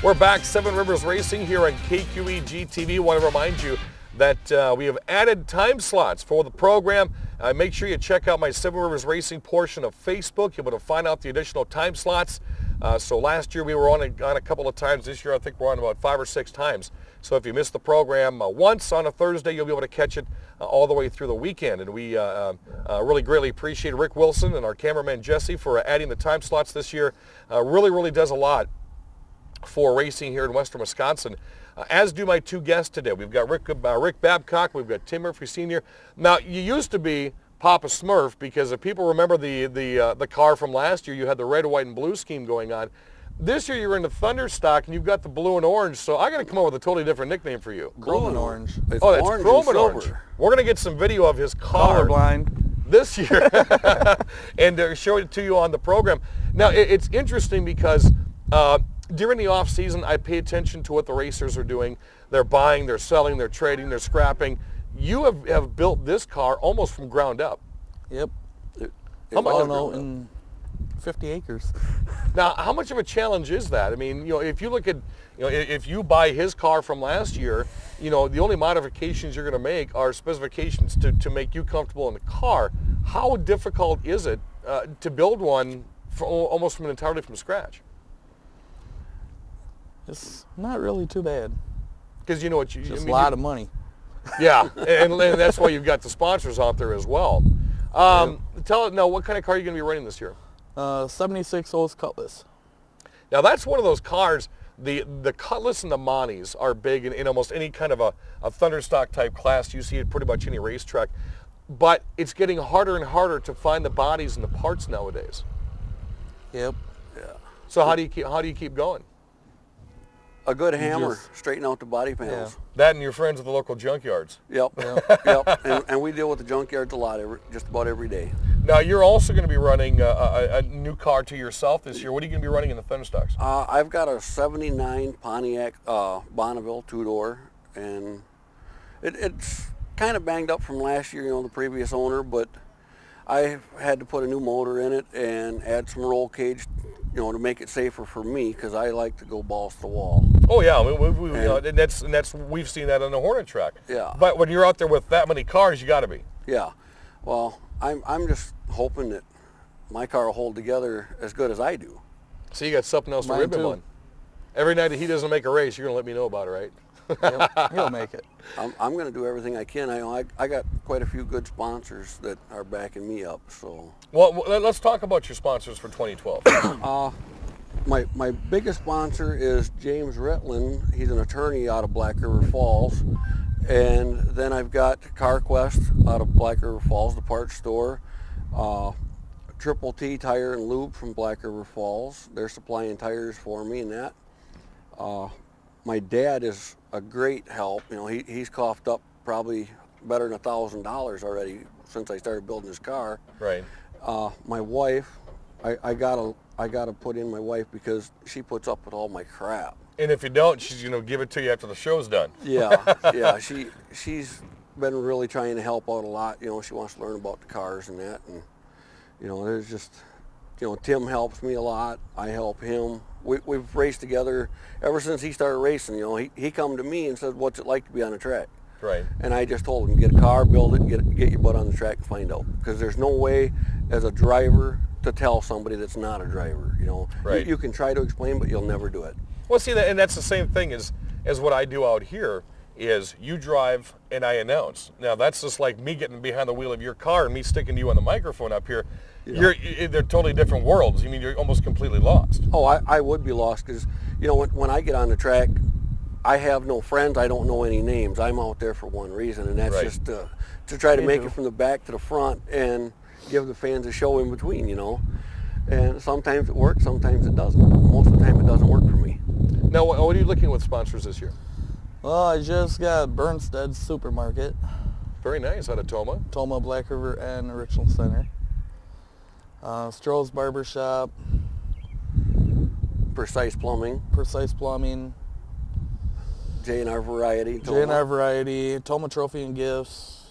We're back, Seven Rivers Racing here on KQEG TV. Want to remind you that we have added time slots for the program. Make sure you check out my Seven Rivers Racing portion of Facebook. You'll be able to find out the additional time slots. So last year we were on a couple of times. This year I think we're on about 5 or 6 times. So if you missed the program once on a Thursday, you'll be able to catch it all the way through the weekend. And we really greatly appreciate Rick Wilson and our cameraman Jesse for adding the time slots this year. Really does a lot for racing here in Western Wisconsin, as do my two guests today. We've got Rick Babcock, we've got Tim Murphy Sr. Now, you used to be Papa Smurf, because if people remember the car from last year, you had the red, white, and blue scheme going on. This year you're in the Thunderstock, and you've got the blue and orange, so I got to come up with a totally different nickname for you. Chrome and orange. It's chrome and orange. We're going to get some video of his car this year and show it to you on the program. Now, it's interesting because during the off season, I pay attention to what the racers are doing. They're buying, they're selling, they're trading, they're scrapping. You have built this car almost from ground up. Yep. How much? In 50 acres. Now, how much of a challenge is that? I mean, if you look at, if you buy his car from last year, the only modifications you're going to make are specifications to make you comfortable in the car. How difficult is it to build one almost entirely from scratch? It's not really too bad. Because you know what just a lot of money. Yeah, and that's why you've got the sponsors out there as well. Tell us now, what kind of car are you going to be running this year? 76 Olds Cutlass. Now that's one of those cars. The Cutlass and the Monties are big in almost any kind of a Thunderstock type class. You see it pretty much any racetrack, but it's getting harder and harder to find the bodies and the parts nowadays. Yep. Yeah. So how do you keep going? A good hammer, straighten out the body panels. Yeah. That and your friends at the local junkyards. Yep, yep. And we deal with the junkyards a lot, just about every day. Now, you're also going to be running a new car to yourself this year. What are you going to be running in the Thunderstocks? I've got a 79 Pontiac Bonneville 2-door, and it's kind of banged up from last year, the previous owner, but I had to put a new motor in it and add some roll cage, to make it safer for me, because I like to go balls to the wall. Oh yeah, and that's we've seen that on the Hornet track. Yeah. But when you're out there with that many cars, you got to be. Yeah. Well, I'm just hoping that my car will hold together as good as I do. So you got something else to rib him on. Every night that he doesn't make a race, you're gonna let me know about it, right? He'll make it. I'm going to do everything I can. I got quite a few good sponsors that are backing me up. So. Well, let's talk about your sponsors for 2012. My biggest sponsor is James Ritlin. He's an attorney out of Black River Falls. And then I've got CarQuest out of Black River Falls, the parts store. Triple T Tire and Lube from Black River Falls. They're supplying tires for me and that. My dad is a great help. He's coughed up probably better than $1,000 already since I started building his car. Right. My wife, I gotta put in my wife, because she puts up with all my crap. And if you don't, she's gonna give it to you after the show's done. Yeah. She's been really trying to help out a lot. She wants to learn about the cars and that, and there's just, Tim helps me a lot. I help him. We've raced together ever since he started racing. He come to me and said, "What's it like to be on the track?" Right. And I just told him, get a car, build it, get your butt on the track and find out. Because there's no way as a driver to tell somebody that's not a driver. Right. You can try to explain, but you'll never do it. Well, see, and that's the same thing as what I do out here. Is you drive and I announce. Now that's just like me getting behind the wheel of your car and me sticking to you on the microphone up here. Yeah. They're totally different worlds. You mean you're almost completely lost? Oh, I would be lost, because when I get on the track, I have no friends. I don't know any names. I'm out there for one reason, and that's just to try to make it from the back to the front and give the fans a show in between. And sometimes it works, sometimes it doesn't. Most of the time it doesn't work for me. Now, what are you looking with sponsors this year? Well, I just got Bernstead Supermarket. Very nice, out of Toma. Toma, Black River, and Richland Center. Stroh's Barbershop. Precise Plumbing. Precise Plumbing. J&R Variety. J&R Variety. Toma Trophy and Gifts.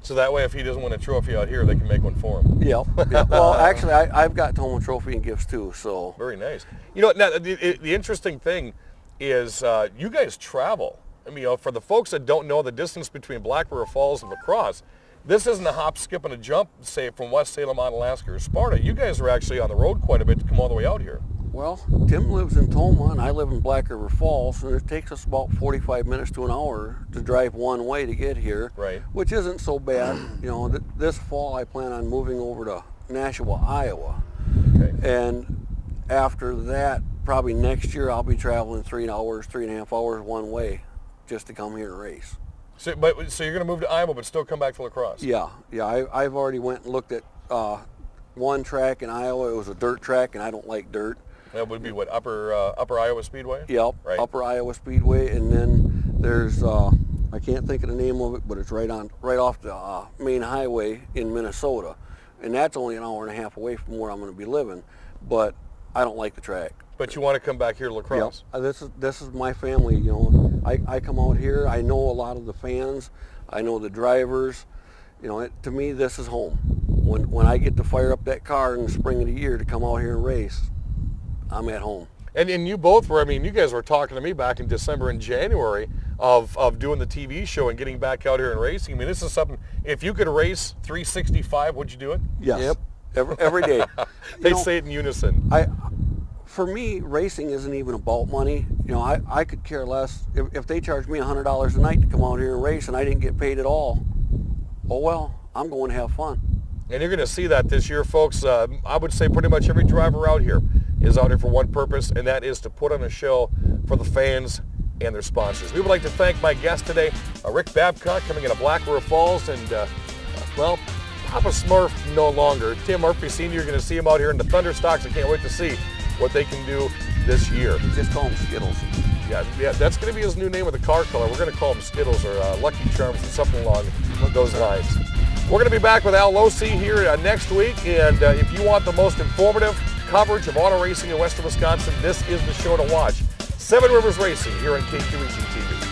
So that way, if he doesn't win a trophy out here, they can make one for him. Yep. Yep. Well, actually, I've got home a trophy and gifts too. So Very nice. You know, now the interesting thing is you guys travel. I mean, you know, for the folks that don't know the distance between Black River Falls and La Crosse, this isn't a hop, skip, and a jump, say, from West Salem on Alaska or Sparta. You guys are actually on the road quite a bit to come all the way out here. Well, Tim lives in Toma and I live in Black River Falls, and it takes us about 45 minutes to an hour to drive one way to get here, Right. which isn't so bad. You know, this fall I plan on moving over to Nashua, Iowa, Okay. and after that, probably next year I'll be traveling 3.5 hours one way just to come here and race. So you're going to move to Iowa, but still come back to La Crosse? Yeah, I've already went and looked at one track in Iowa. It was a dirt track, and I don't like dirt. That would be what, Upper Iowa Speedway? Yep, Right. Upper Iowa Speedway, and then there's I can't think of the name of it, but it's right off the main highway in Minnesota, and that's only an hour and a half away from where I'm going to be living. But I don't like the track. But you want to come back here to La Crosse? Yep. This is my family. You know, I come out here. I know a lot of the fans. I know the drivers. You know, to me, this is home. When I get to fire up that car in the spring of the year to come out here and race, I'm at home. And you both were, I mean, you guys were talking to me back in December and January of doing the TV show and getting back out here and racing. I mean, this is something, if you could race 365, would you do it? Yes. Yep. Every day. They say it in unison. For me, racing isn't even about money. You know, I could care less. If they charged me $100 a night to come out here and race and I didn't get paid at all, oh well, I'm going to have fun. And you're going to see that this year, folks. I would say pretty much every driver out here is out here for one purpose, and that is to put on a show for the fans and their sponsors. We would like to thank my guest today, Rick Babcock, coming into Black River Falls, and, well, Papa Smurf no longer. Tim Murphy Sr., you're going to see him out here in the Thunderstocks. I can't wait to see what they can do this year. Just call them Skittles. Yeah, that's going to be his new name with the car color. We're going to call them Skittles or Lucky Charms or something along those lines. We're going to be back with Al Losi here next week, and if you want the most informative coverage of auto racing in western Wisconsin, this is the show to watch. Seven Rivers Racing here on KQEG TV.